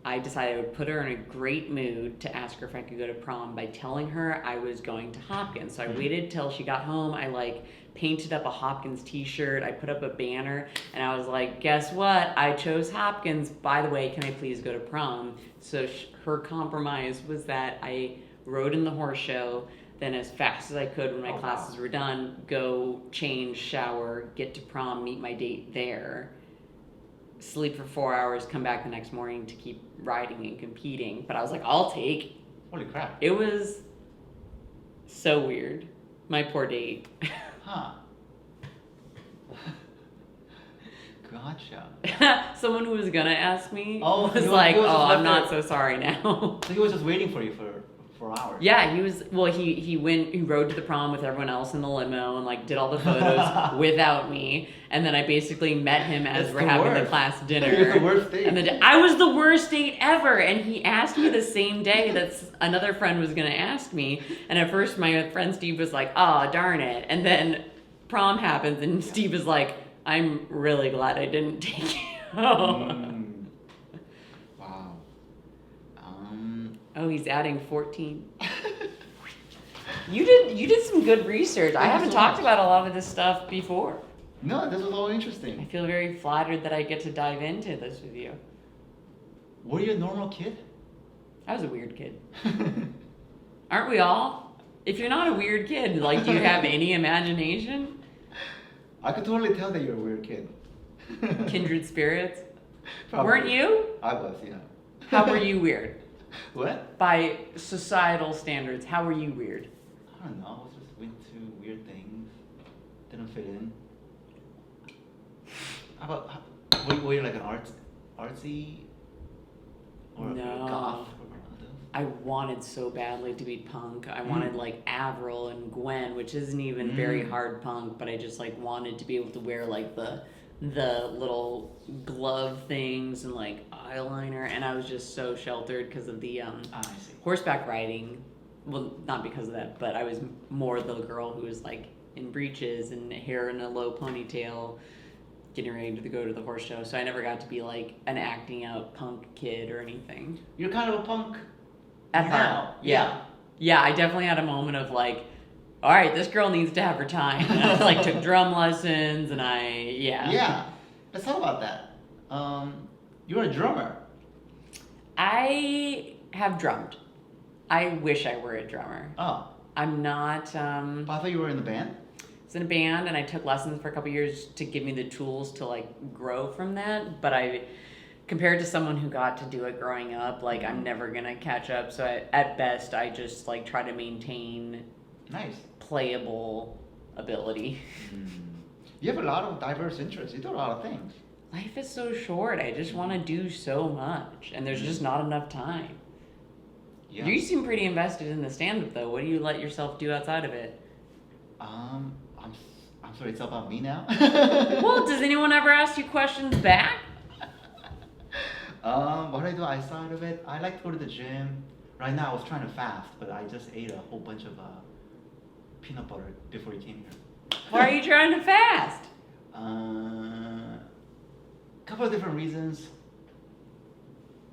I decided I would put her in a great mood to ask her if I could go to prom by telling her I was going to Hopkins. So I waited till she got home. I painted up a Hopkins t-shirt. I put up a banner and I was like, guess what? I chose Hopkins. By the way, can I please go to prom? So her compromise was that I rode in the horse show, then as fast as I could when my classes were done, go change, shower, get to prom, meet my date there. Sleep for 4 hours, come back the next morning to keep riding and competing. But I was like, I'll take. Holy crap. It was so weird. My poor date. Huh. Gotcha. Someone who was gonna ask me Oh, was he like, was oh, I'm left not there. so sorry now. So he was just waiting for you for hours. Yeah, he rode to the prom with everyone else in the limo and did all the photos without me. And then I basically met him as That's we're the having the worst. class dinner. You're the worst date. And I was the worst date ever. And he asked me the same day that another friend was going to ask me. And at first my friend Steve was like, oh, darn it. And then prom happens and Steve is like, I'm really glad I didn't take you. Wow. Oh, he's adding 14. You did some good research. I haven't talked about a lot of this stuff before. No, this was all I interesting. feel very flattered that I get to dive into this with you. Were you a normal kid? I was a weird kid. Aren't we all? If you're not a weird kid, do you have any imagination? I could totally tell that you're a weird kid. Kindred spirits? Probably. Weren't you? I was, yeah. How were you weird? What? By societal standards, how were you weird? I don't know. I just went to weird things. Didn't fit in. How about, were you like an artsy? Or No. a goth? Or one of those? I wanted so badly to be punk. I wanted Avril and Gwen, which isn't even very hard punk, but I just wanted to be able to wear the little glove things and eyeliner, and I was just so sheltered because of the I see. horseback riding. Well, not because of that, but I was more the girl who was in breeches and hair in a low ponytail, getting ready to go to the horse show. So I never got to be an acting out punk kid or anything. You're kind of a punk At now. heart, yeah. I definitely had a moment of all right, this girl needs to have her time. And I took drum lessons, and Yeah. Let's talk about that. You're a drummer. I have drummed. I wish I were a drummer. Oh. I'm not. But I thought you were in the band. I was in a band, and I took lessons for a couple years to give me the tools to grow from that. But compared to someone who got to do it growing up, I'm never gonna catch up. So at best, I just try to maintain Nice. playable ability. You have a lot of diverse interests. You do a lot of things. Life is so short. I just want to do so much, and there's just not enough time. Yeah. You seem pretty invested in the stand-up, though. What do you let yourself do outside of it? I'm sorry. It's about me now. Well, does anyone ever ask you questions back? What do I do outside of it? I like to go to the gym. Right now, I was trying to fast, but I just ate a whole bunch of peanut butter before you came here. Why are you trying to fast? Couple of different reasons.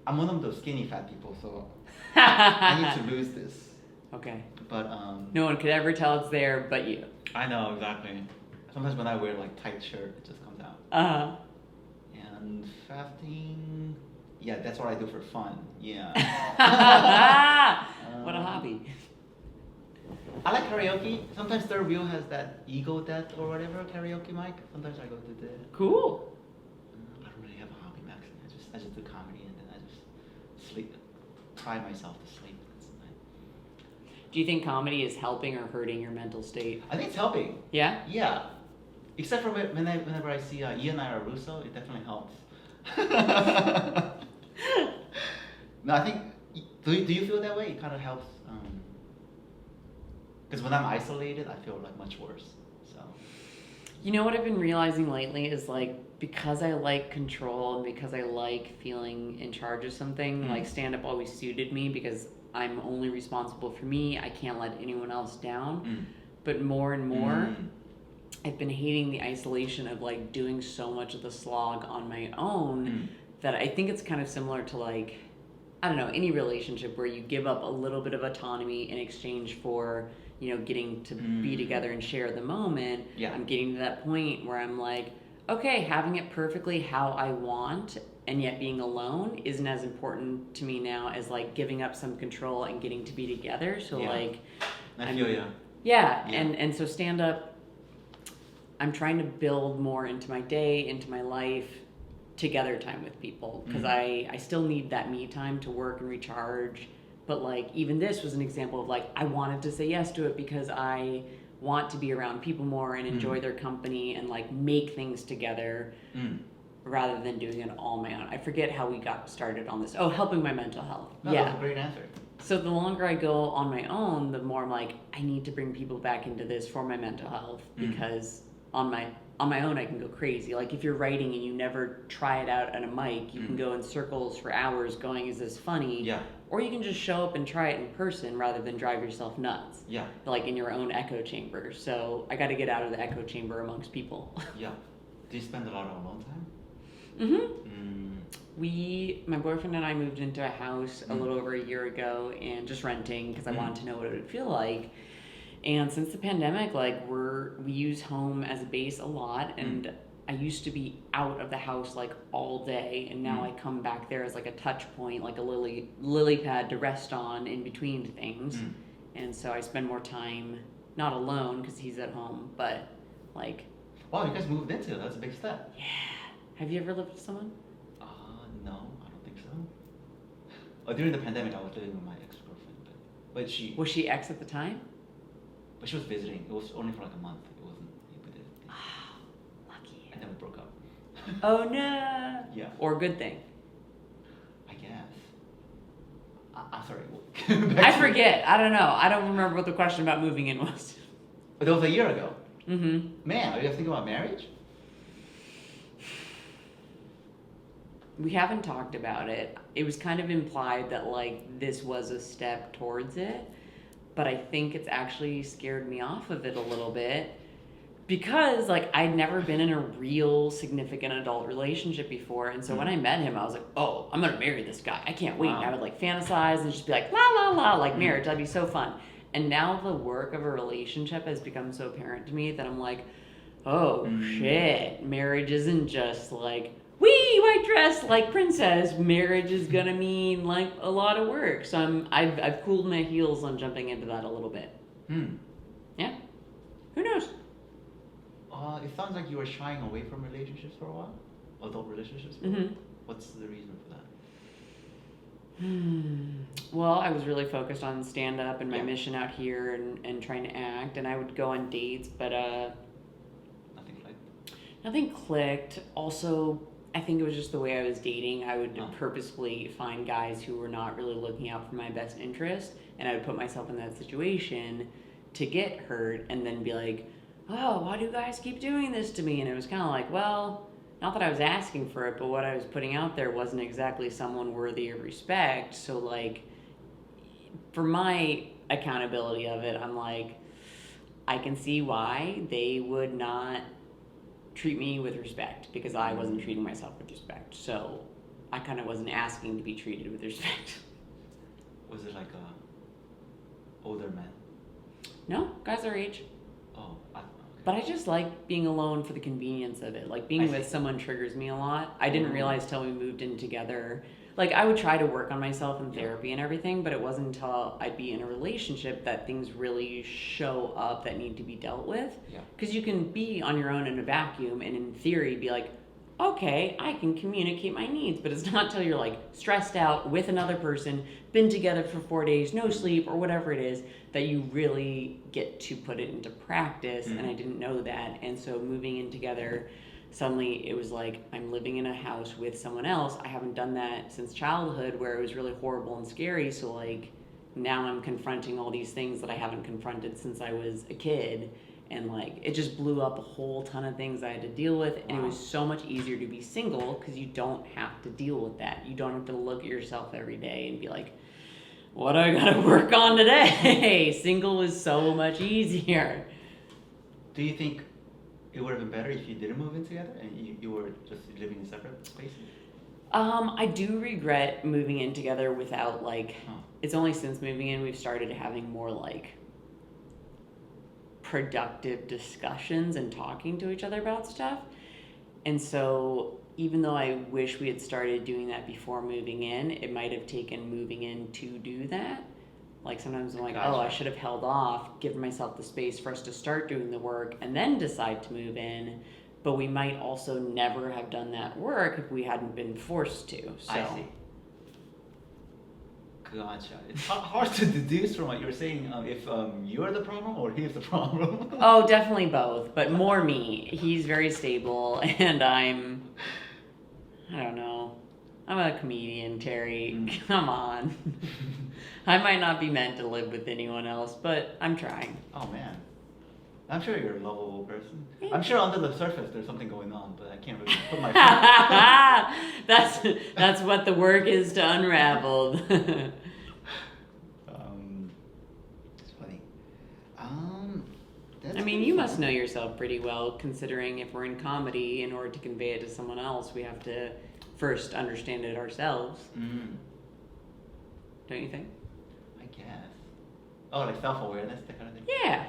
I'm one of those skinny fat people, so I need to lose this. Okay. But No one could ever tell it's there but you. I know exactly. Sometimes when I wear tight shirt, it just comes out. Uh-huh. And fasting, yeah, that's what I do for fun. Yeah. What a hobby. I like karaoke. Sometimes Third Wheel has that Ego Death or whatever karaoke mic. Sometimes I go to the. Cool. I don't really have a hobby, Maxi. I just do comedy and then I just sleep. Try myself to sleep. Do you think comedy is helping or hurting your mental state? I think it's helping. Yeah? Yeah. Except for whenever I see Ian or Russo, it definitely helps. No, I think, do you feel that way? It kind of helps. Because when I'm isolated, I feel like much worse. So. You know what I've been realizing lately is like, because I like control and because I like feeling in charge of something, like stand-up always suited me because I'm only responsible for me. I can't let anyone else down. But more and more, I've been hating the isolation of like doing so much of the slog on my own that I think it's kind of similar to like, I don't know, any relationship where you give up a little bit of autonomy in exchange for, you know, getting to be together and share the moment. Yeah. I'm getting to that point where I'm like, okay, having it perfectly how I want and yet being alone isn't as important to me now as like giving up some control and getting to be together. So like, I feel you. Yeah, and so stand up, I'm trying to build more into my day, into my life, together time with people, because I still need that me time to work and recharge. But like even this was an example of like I wanted to say yes to it because I want to be around people more and enjoy their company and like make things together rather than doing it all on my own. I forget how we got started on this. Oh, helping my mental health. No, that's a great answer. So the longer I go on my own, the more I'm like, I need to bring people back into this for my mental health, because on my own I can go crazy. Like if you're writing and you never try it out at a mic, you can go in circles for hours going, is this funny? Yeah. Or you can just show up and try it in person rather than drive yourself nuts. Yeah. Like in your own echo chamber. So I got to get out of the echo chamber amongst people. Yeah. Do you spend a lot of alone time? My boyfriend and I moved into a house a little over a year ago and just renting because I wanted to know what it would feel like. And since the pandemic, like we use home as a base a lot, and I used to be out of the house like all day, and now I come back there as like a touch point, like a lily pad to rest on in between things. And so I spend more time not alone because he's at home, but like. Wow, you guys moved into it. That's a big step. Yeah. Have you ever lived with someone? No, I don't think so. During the pandemic, I was living with my ex-girlfriend, but she. Was she ex at the time? But she was visiting. It was only for like a month. It wasn't. Lucky. And then we broke up. Oh no. Yeah. Or good thing. I guess. I'm sorry. I forget. I don't know. I don't remember what the question about moving in was. But that was a year ago. Man, are you guys thinking about marriage? We haven't talked about it. It was kind of implied that like this was a step towards it, but I think it's actually scared me off of it a little bit because like I'd never been in a real significant adult relationship before, and so when I met him I was like, oh, I'm gonna marry this guy, I can't wait. Wow. And I would like fantasize and just be like la la la, like marriage, that'd be so fun. And now the work of a relationship has become so apparent to me that I'm like, oh shit, marriage isn't just like wee, white dress like princess. Marriage is gonna mean like a lot of work. So I've cooled my heels on jumping into that a little bit. Yeah. Who knows? It sounds like you were shying away from relationships for a while. Adult relationships. What's the reason for that? Well, I was really focused on stand-up and my mission out here and trying to act, and I would go on dates, but nothing clicked. Also, I think it was just the way I was dating. I would purposefully find guys who were not really looking out for my best interest, and I would put myself in that situation to get hurt and then be like, oh, why do guys keep doing this to me? And it was kind of like, well, not that I was asking for it, but what I was putting out there wasn't exactly someone worthy of respect. So like, for my accountability of it, I'm like, I can see why they would not treat me with respect because I wasn't treating myself with respect. So I kind of wasn't asking to be treated with respect. Was it like older men? No, guys our age. Oh, okay. But I just like being alone for the convenience of it. Like being with someone triggers me a lot. I didn't realize till we moved in together. Like I would try to work on myself in therapy and everything, but it wasn't until I'd be in a relationship that things really show up that need to be dealt with. Yeah. Because you can be on your own in a vacuum and in theory be like, okay, I can communicate my needs. But it's not till you're like stressed out with another person, been together for 4 days, no sleep, or whatever it is, that you really get to put it into practice. And I didn't know that. And so moving in together, suddenly it was like I'm living in a house with someone else. I haven't done that since childhood, where it was really horrible and scary. So like now I'm confronting all these things that I haven't confronted since I was a kid. And like it just blew up a whole ton of things I had to deal with. And it was so much easier to be single because you don't have to deal with that. You don't have to look at yourself every day and be like, what do I gotta work on today? Single is so much easier. Do you think it would have been better if you didn't move in together and you were just living in separate spaces? I do regret moving in together without like, it's only since moving in we've started having more like productive discussions and talking to each other about stuff. And so even though I wish we had started doing that before moving in, it might have taken moving in to do that. Like sometimes I'm like, oh, I should have held off, given myself the space for us to start doing the work and then decide to move in. But we might also never have done that work if we hadn't been forced to. So. I see. Gotcha. It's hard to deduce from what you're saying if you're the problem or he's the problem. Oh, definitely both, but more me. He's very stable, and I don't know. I'm a comedian, Terry. Come on. I might not be meant to live with anyone else, but I'm trying. Oh, man. I'm sure you're a lovable person. I'm sure under the surface there's something going on, but I can't really put my That's what the work is to unravel. It's funny. I mean, you must know yourself pretty well, considering if we're in comedy, in order to convey it to someone else, we have to first understand it ourselves. Don't you think? I guess. Oh, like self-awareness, that kind of thing? Yeah.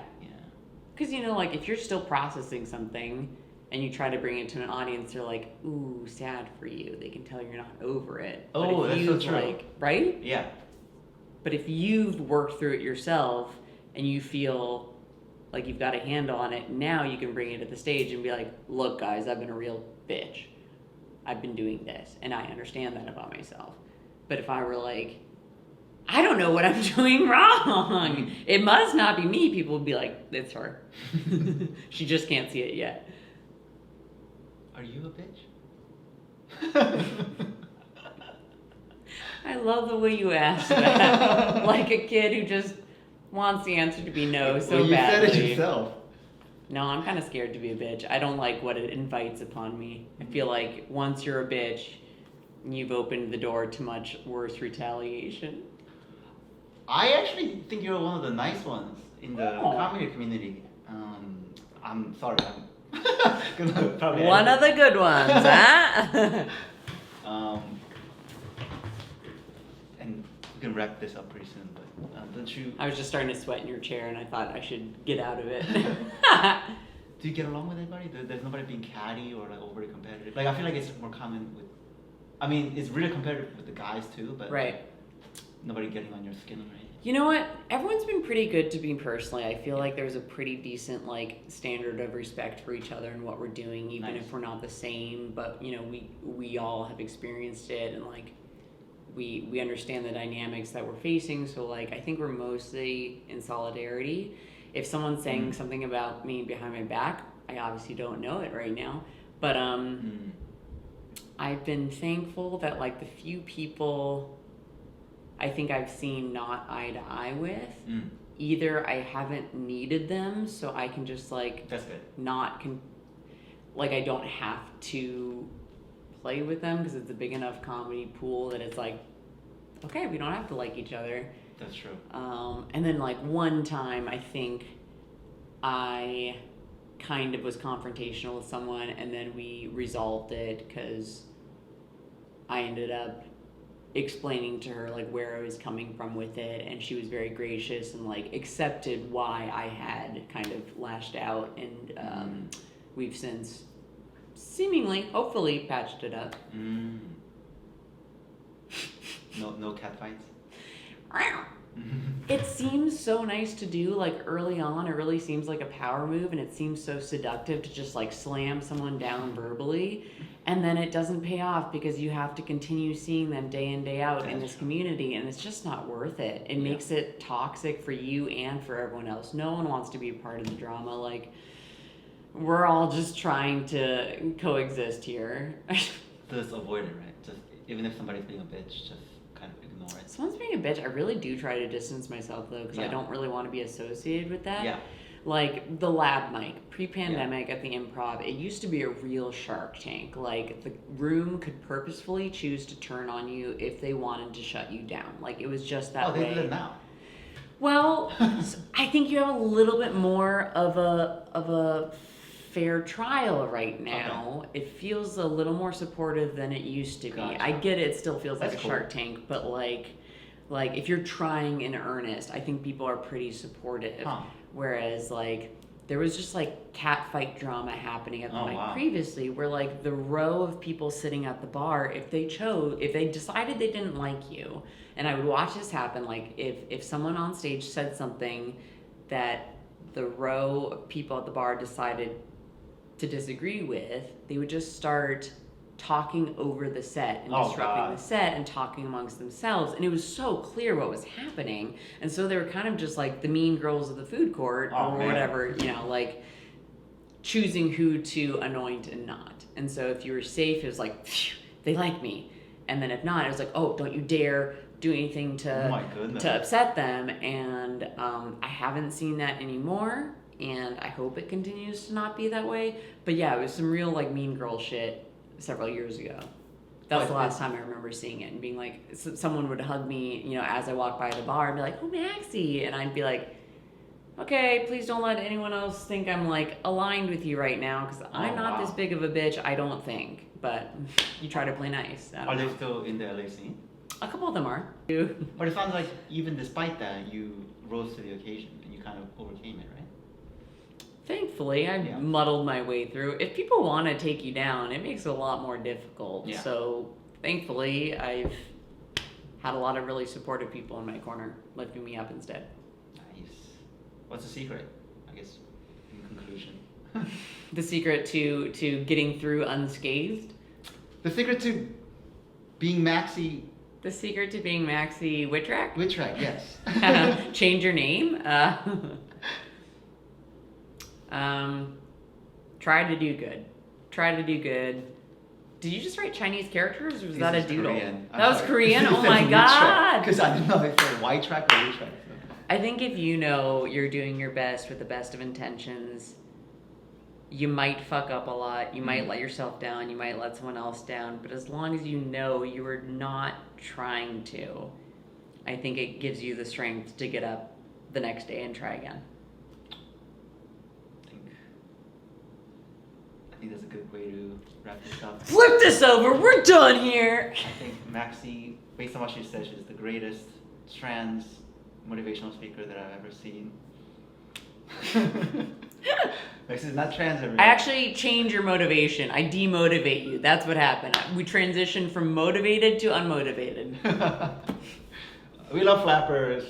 Because, you know, like, if you're still processing something and you try to bring it to an audience, they're like, ooh, sad for you. They can tell you're not over it. Oh, that's so true. Like, right? Yeah. But if you've worked through it yourself and you feel like you've got a handle on it, now you can bring it to the stage and be like, look, guys, I've been a real bitch. I've been doing this, and I understand that about myself. But if I were like, I don't know what I'm doing wrong. It must not be me. People would be like, it's her. She just can't see it yet. Are you a bitch? I love the way you ask that. Like a kid who just wants the answer to be no so well, you badly. said it yourself. No, I'm kind of scared to be a bitch. I don't like what it invites upon me. I feel like once you're a bitch, you've opened the door to much worse retaliation. I actually think you're one of the nice ones in the comedy community. I'm sorry, I'm gonna probably one of the good ones, huh? And we can wrap this up pretty soon, but don't you? I was just starting to sweat in your chair, and I thought I should get out of it. Do you get along with anybody? There's nobody being catty or like overly competitive. Like I feel like it's more common with. I mean, it's really competitive with the guys too, but right. Nobody getting on your skin or anything. You know what? Everyone's been pretty good to me personally. I feel like there's a pretty decent like standard of respect for each other and what we're doing, even if we're not the same. But you know, we all have experienced it, and like we understand the dynamics that we're facing. So like I think we're mostly in solidarity. If someone's saying something about me behind my back, I obviously don't know it right now. But I've been thankful that like the few people I think I've seen not eye to eye with, either I haven't needed them, so I can just like that's good. Like I don't have to play with them because it's a big enough comedy pool that it's like, okay, we don't have to like each other. That's true. And then like one time I think I kind of was confrontational with someone, and then we resolved it because I ended up explaining to her like where I was coming from with it, and she was very gracious and like accepted why I had kind of lashed out, and we've since seemingly, hopefully, patched it up. No cat fights? It seems so nice to do, like, early on. It really seems like a power move, and it seems so seductive to just, like, slam someone down verbally, and then it doesn't pay off because you have to continue seeing them day in, day out in this community, and it's just not worth it. It makes it toxic for you and for everyone else. No one wants to be a part of the drama. Like, we're all just trying to coexist here. Just avoid it, right? Just, even if somebody's being a bitch, just kind of ignore it. Someone's being a bitch. I really do try to distance myself, though, because I don't really want to be associated with that. Yeah. Like, the lab mic, pre-pandemic at the Improv, it used to be a real Shark Tank. Like, the room could purposefully choose to turn on you if they wanted to shut you down. Like, it was just that way. They do it now. Well, I think you have a little bit more of a fair trial right now. Okay. It feels a little more supportive than it used to be. Gotcha. I get it still feels like a Shark Tank, but like if you're trying in earnest, I think people are pretty supportive. Whereas like there was just like cat fight drama happening at the mic previously, where like the row of people sitting at the bar, if they decided they didn't like you, and I would watch this happen, like if someone on stage said something that the row of people at the bar decided to disagree with, they would just start talking over the set and disrupting the set and talking amongst themselves, and it was so clear what was happening, and so they were kind of just like the mean girls of the food court whatever, you know, like choosing who to anoint and not. And so if you were safe, it was like, phew, they like me, and then if not, it was like, oh, don't you dare do anything to upset them. And I haven't seen that anymore, and I hope it continues to not be that way. But yeah, it was some real like mean girl shit several years ago. That was the last time I remember seeing it and being like, someone would hug me, you know, as I walked by the bar and be like, oh, Maxi, and I'd be like, okay, please don't let anyone else think I'm like aligned with you right now, because I'm not this big of a bitch, I don't think. But you try to play nice. Are they still in the LA scene? A couple of them are. But it sounds like even despite that, you rose to the occasion and you kind of overcame it, right? Thankfully, I muddled my way through. If people want to take you down, it makes it a lot more difficult. Yeah. So thankfully, I've had a lot of really supportive people in my corner lifting me up instead. Nice. What's the secret, I guess, in conclusion? The secret to getting through unscathed? The secret to being Maxi... The secret to being Maxi Witrak? Witrak, yes. Change your name? Try to do good. Try to do good. Did you just write Chinese characters, or was that a doodle? Korean. That was Korean? Oh my god! Because I didn't know if it was white track or which track. I think if you know you're doing your best with the best of intentions, you might fuck up a lot. You might let yourself down. You might let someone else down. But as long as you know you are not trying to, I think it gives you the strength to get up the next day and try again. I think that's a good way to wrap this up. Flip this over, we're done here! I think Maxi, based on what she said, she's the greatest trans motivational speaker that I've ever seen. Maxi's not trans everyone. I actually change your motivation. I demotivate you. That's what happened. We transitioned from motivated to unmotivated. We love flappers.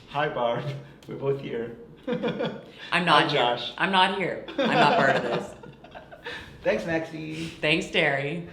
Hi Barb, we're both here. I'm not Hi, Josh. I'm not here. I'm not part of this. Thanks, Maxi. Thanks, Terry.